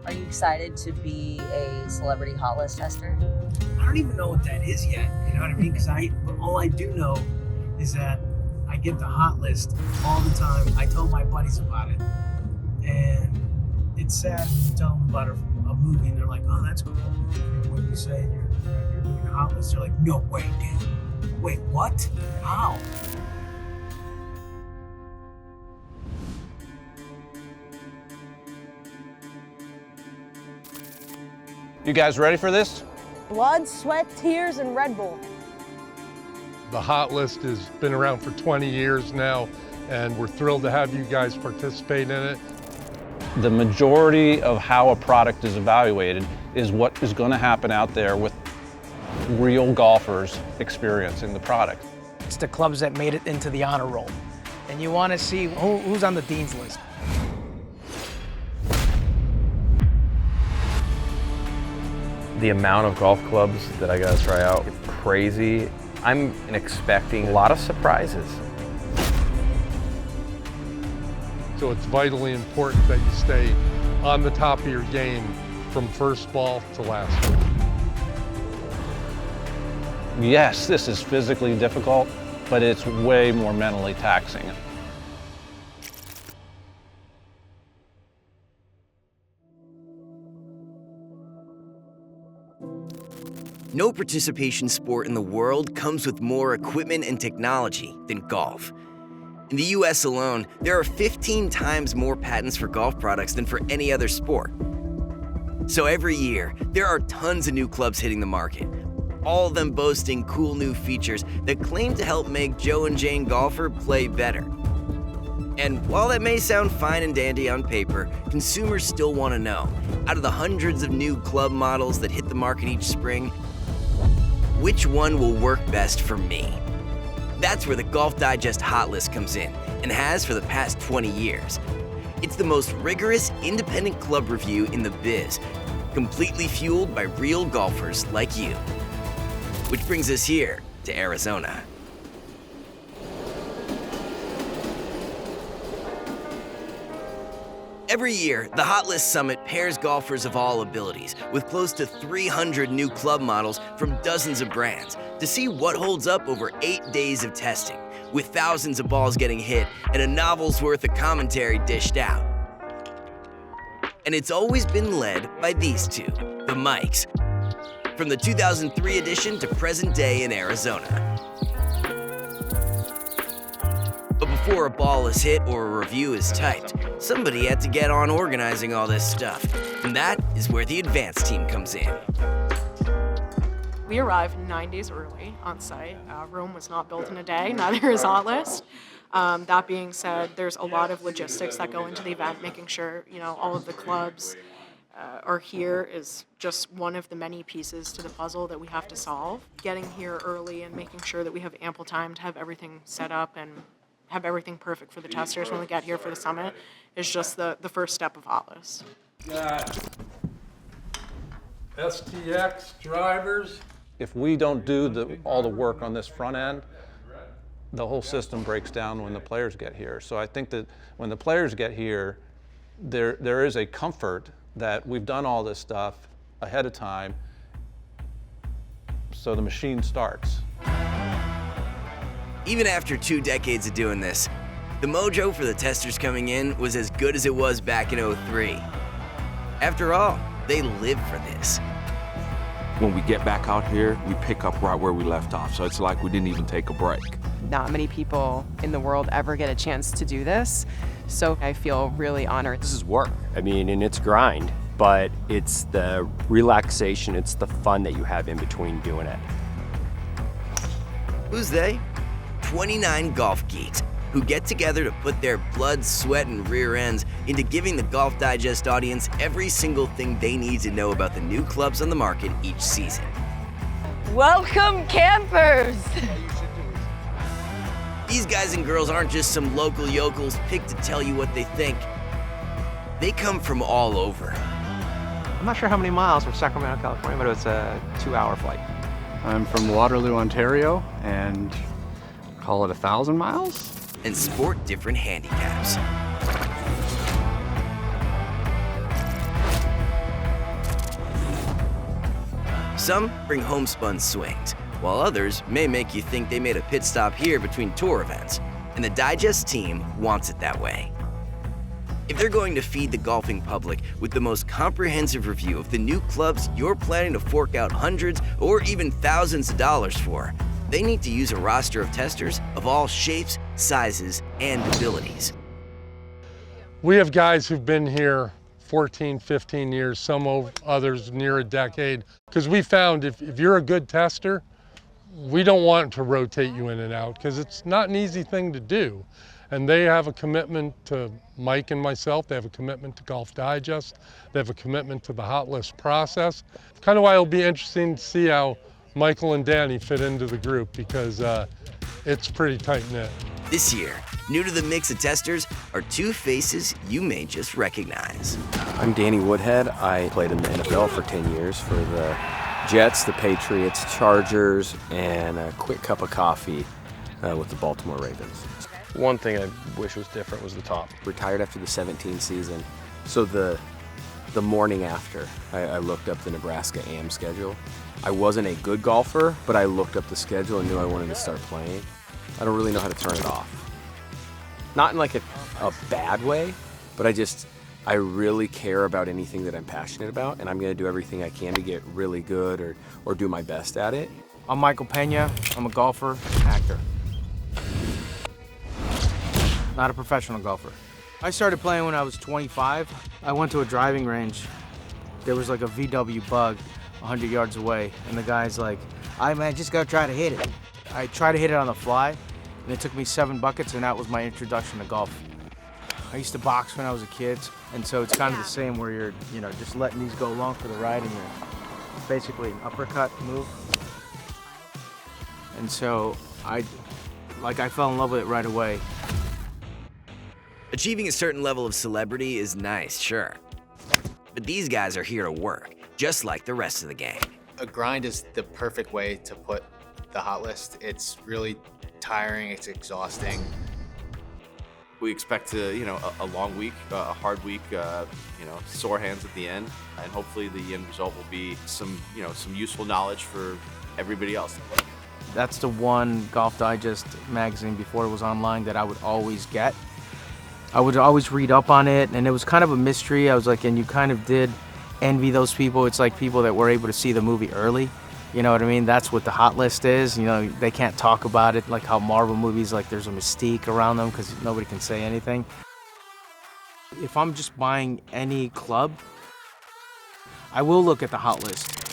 Are you excited to be a celebrity hot list tester? I don't even know what that is yet, you know what I mean? Because all I do know is that I get the hot list all the time. I tell my buddies about it, and it's sad when you tell them about a movie and they're like, oh, that's cool. And when you say you're doing a hot list, they're like, no way, dude. Wait, what? How? You guys ready for this? Blood, sweat, tears, and Red Bull. The hot list has been around for 20 years now, and we're thrilled to have you guys participate in it. The majority of how a product is evaluated is what is going to happen out there with real golfers experiencing the product. It's the clubs that made it into the honor roll. And you want to see who's on the dean's list. The amount of golf clubs that I got to try out is crazy. I'm expecting a lot of surprises. So it's vitally important that you stay on the top of your game from first ball to last ball. Yes, this is physically difficult, but it's way more mentally taxing. No participation sport in the world comes with more equipment and technology than golf. In the US alone, there are 15 times more patents for golf products than for any other sport. So every year, there are tons of new clubs hitting the market, all of them boasting cool new features that claim to help make Joe and Jane golfer play better. And while that may sound fine and dandy on paper, consumers still want to know, out of the hundreds of new club models that hit the market each spring, which one will work best for me? That's where the Golf Digest Hot List comes in, and has for the past 20 years. It's the most rigorous, independent club review in the biz, completely fueled by real golfers like you. Which brings us here to Arizona. Every year, the Hot List Summit pairs golfers of all abilities with close to 300 new club models from dozens of brands to see what holds up over 8 days of testing, with thousands of balls getting hit and a novel's worth of commentary dished out. And it's always been led by these two, the Mikes, from the 2003 edition to present day in Arizona. But before a ball is hit or a review is typed, somebody had to get on organizing all this stuff. And that is where the advanced team comes in. We arrived 9 days early on site. Rome was not built in a day, neither is Hot List. That being said, there's a lot of logistics that go into the event, making sure, all of the clubs are here is just one of the many pieces to the puzzle that we have to solve. Getting here early and making sure that we have ample time to have everything set up and have everything perfect for the testers when we get here for the summit is just the first step of Hot List. Got STX drivers. If we don't do all the work on this front end, the whole system breaks down when the players get here. So I think that when the players get here, there is a comfort that we've done all this stuff ahead of time, so the machine starts. Even after 2 decades of doing this, the mojo for the testers coming in was as good as it was back in '03. After all, they live for this. When we get back out here, we pick up right where we left off, so it's like we didn't even take a break. Not many people in the world ever get a chance to do this, so I feel really honored. This is work, and it's grind, but it's the relaxation, it's the fun that you have in between doing it. Who's they? 29 golf geeks who get together to put their blood, sweat, and rear ends into giving the Golf Digest audience every single thing they need to know about the new clubs on the market each season. Welcome, campers! These guys and girls aren't just some local yokels picked to tell you what they think. They come from all over. I'm not sure how many miles from Sacramento, California, but it was a 2-hour flight. I'm from Waterloo, Ontario, and call it 1,000 miles? And sport different handicaps. Some bring homespun swings, while others may make you think they made a pit stop here between tour events, and the Digest team wants it that way. If they're going to feed the golfing public with the most comprehensive review of the new clubs you're planning to fork out hundreds or even thousands of dollars for, they need to use a roster of testers of all shapes, sizes, and abilities. We have guys who've been here 14, 15 years, some others near a decade, because we found if you're a good tester, we don't want to rotate you in and out because it's not an easy thing to do. And they have a commitment to Mike and myself. They have a commitment to Golf Digest. They have a commitment to the hot list process. Kind of why it'll be interesting to see how Michael and Danny fit into the group because it's pretty tight-knit. This year, new to the mix of testers are two faces you may just recognize. I'm Danny Woodhead. I played in the NFL for 10 years for the Jets, the Patriots, Chargers, and a quick cup of coffee with the Baltimore Ravens. One thing I wish was different was the top. Retired after the 17 season. So the morning after, I looked up the Nebraska AM schedule. I wasn't a good golfer, but I looked up the schedule and knew I wanted to start playing. I don't really know how to turn it off. Not in like a bad way, but I really care about anything that I'm passionate about, and I'm gonna do everything I can to get really good or do my best at it. I'm Michael Peña. I'm a golfer, actor. Not a professional golfer. I started playing when I was 25. I went to a driving range. There was like a VW Bug 100 yards away, and the guy's like, "All right, man, just gotta try to hit it." I tried to hit it on the fly, and it took me 7 buckets, and that was my introduction to golf. I used to box when I was a kid, and so it's kind of the same where you're, just letting these go along for the ride, and you're basically an uppercut move. And so I fell in love with it right away. Achieving a certain level of celebrity is nice, sure. But these guys are here to work, just like the rest of the gang. A grind is the perfect way to put the hot list. It's really tiring, it's exhausting. We expect to, a long week, a hard week, sore hands at the end, and hopefully the end result will be some useful knowledge for everybody else. That's the one Golf Digest magazine before it was online that I would always get. I would always read up on it, and it was kind of a mystery. I was like, and you kind of did envy those people. It's like people that were able to see the movie early. You know what I mean? That's what the hot list is. They can't talk about it like how Marvel movies, like there's a mystique around them because nobody can say anything. If I'm just buying any club, I will look at the hot list.